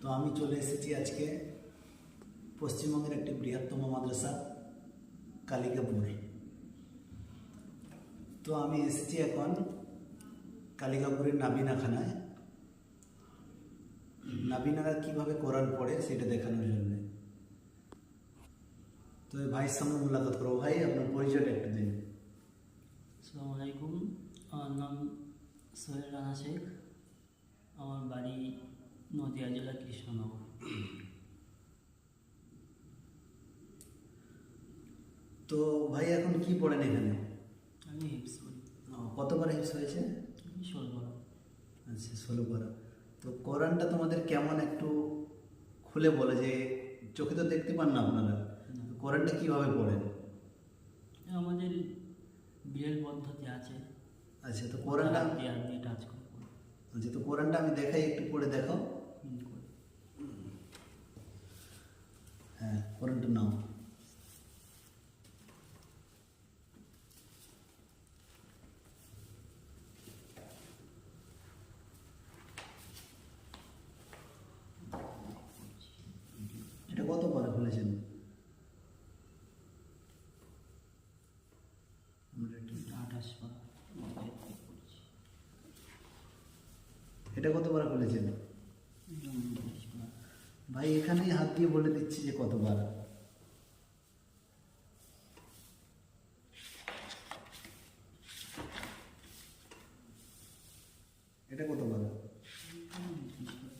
তো আমি চলে এসেছি আজকে পশ্চিমবঙ্গের একটি বৃহত্তম মাদ্রাসা কালিকাপুর। তো আমি এসেছি এখন কালিকাপুরের নাবিনাখানায়। নাবিনারা কিভাবে কোরআন পড়ে সেটা দেখানোর জন্য। তো এই ভাইয়ের সামনে মুলাকাত করো। ভাই, আপনার পরিচয়টা একটু দিন। আসসালামু আলাইকুম, আমার নাম সোহেল রানা শেখ। আমার বাড়ি নদিয়া জেলা কৃষ্ণনগর। তো ভাই এখন কি পড়েন এখানে? আমি হিপস করি। কতবার হিপস হয়েছে? আমি 16 বার। আচ্ছা, 16 বার। তো কোরআনটা তোমাদের কেমন একটু খুলে বলে, যে চোখে তো দেখতে পান না আপনারা, কোরআনটা কিভাবে পড়েন? আমাদের বিরেল পদ্ধতি আছে। আচ্ছা, তো কোরআনটা দিয়ে টাচ করে পড়ি। আচ্ছা, তো কোরআনটা আমি দেখাই, একটু পড়ে দেখো। করি। হ্যাঁ, কোরআনটা নাও। এটা কতবার খুলেছেন? এটা 28 বার পড়ছি। এটা কতবার খুলেছেন? এটা 29 বার। ভাই, এখানেই হাত দিয়ে বলে দিচ্ছি যে কতবার। এটা কতবার? এটা 29 বার।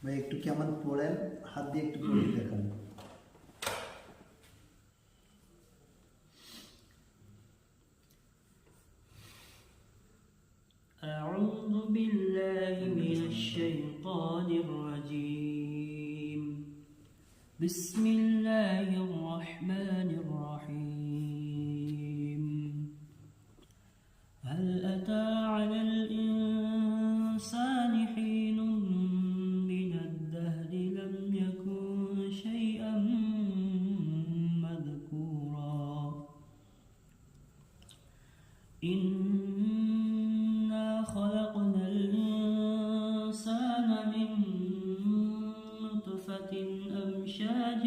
ভাই, একটু কেমন পড়েন, হাত দিয়ে একটু পড়ে দেখান। أعوذ بالله من الشيطان الرجيم. بسم الله الرحمن الرحيم. هل أتى على الإنسان حين من الدهر لم يكن شيئا مذكورا. إنا خلقنا الإنسان من نطفة أمشاج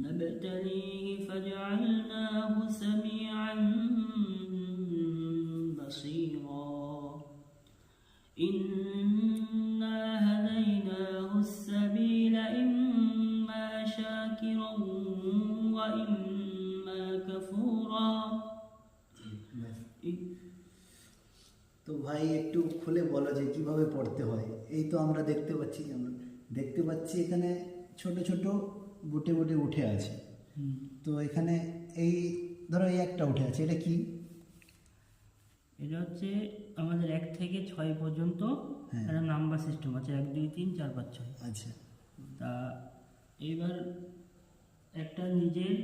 نبتليه فجعلناه سميعا بصيرا. إنا هديناه السبيل إما شاكرا وإما كفورا. তো ভাই, একটু খুলে বলো যে কিভাবে পড়তে হয়। এই তো আমরা দেখতে পাচ্ছি এখানে ছোট ছোট বুটে বুটে উঠে আছে। তো এখানে এই ধরো এই একটা উঠে আছে, এটা কি? এটা হচ্ছে আমাদের 1 থেকে 6 পর্যন্ত একটা নাম্বার সিস্টেম আছে, 1 2 3 4 5 6। আচ্ছা, তা এইবার একটা নিজের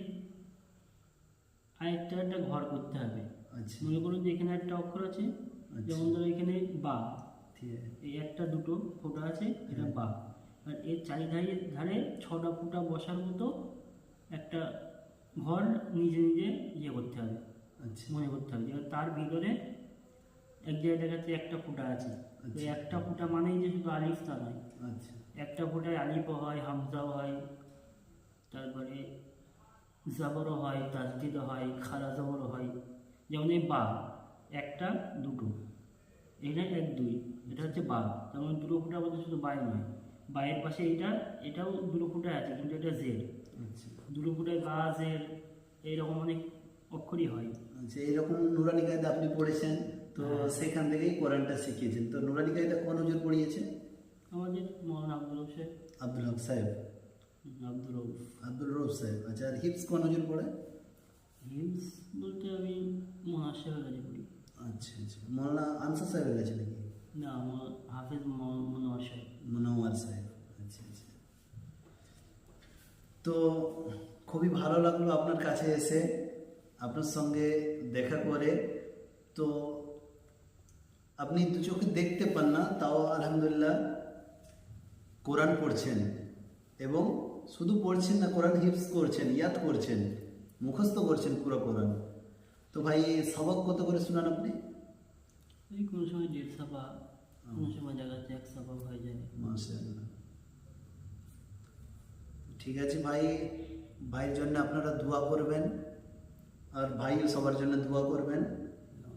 আরেকটা একটা ঘর করতে হবে। আচ্ছা, মনে করুন যে এখানে একটা অক্ষর আছে, যেমন ধরো এখানে বা, ঠিক আছে। এই একটা দুটো ফোঁটা আছে, এটা বা। আর এর চারিধারে ধারে 6টা ফোঁটা বসার মতো একটা ঘর নিজে নিজে ইয়ে করতে হবে, আচ্ছা, মনে করতে হবে। এবার তার ভিতরে এক জায়গায় দেখাচ্ছে একটা ফোঁটা আছে। তো একটা ফোঁটা মানেই যে শুধু আলিফ তা নয়, আচ্ছা, একটা ফোঁটায় আলিফও হয়, হামজাও হয়, তারপরে জাবরও হয়, তাজদিদও হয়, খালা জবরও হয়। যেমন এই বা, একটা দুটো, এটা 1 2, এটা হচ্ছে বা। তেমন দুটো ফোঁটা বলতে শুধু বাই নয়, বায়ের পাশে এটাও দুটো ফোঁটায় আছে, কিন্তু এটা জেড। আচ্ছা, দুটো ফোঁটায় গা জেড, এইরকম অনেক অক্ষরই হয়। আচ্ছা। এইরকম নুরানি কায়দা আপনি পড়েছেন, তো সেখান থেকেই কোরআনটা শিখিয়েছেন। তো নুরানি কায়দা কোন হুজুর পড়িয়েছে? আমাদের মৌলানা আব্দুল রৌফ সাহেব। আব্দুল হক সাহেব, আব্দুল রৌফ সাহেব। আচ্ছা, আর হিপস কোন হুজুর পড়ে? হিমস বলতে আমি মহার সাহেবের কাছে পড়ি। আচ্ছা, আচ্ছা। মৌলানা আনসার সাহেবের কাছে নাকি? না, আমার হাফেজ মনোয়ার সাহেব। মনোয়ার সাহেব। আচ্ছা, আচ্ছা। তো তো খুবই ভালো লাগলো আপনার কাছে এসে, আপনার সঙ্গে দেখা করে। তো আপনি দু চোখে দেখতে পান না, তাও আলহামদুলিল্লাহ কোরআন পড়ছেন, এবং শুধু পড়ছেন না, কোরআন হিফজ করছেন, ইয়াদ করছেন, মুখস্থ করছেন পুরো কোরআন। তো ভাই সবক কত করে শোনান আপনি? এই কোনো সময় 1.5 সাফা, কোনো সময় দেখা যাচ্ছে 1 সাফা হয়ে যায়। মাশাআল্লাহ। ঠিক আছে ভাই, ভাইয়ের জন্য আপনারা দোয়া করবেন, আর ভাইও সবার জন্য দোয়া করবেন।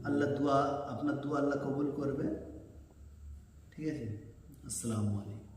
আল্লাহ আপনার দোয়া আল্লাহ কবুল করবে। ঠিক আছে, আসসালামু আলাইকুম।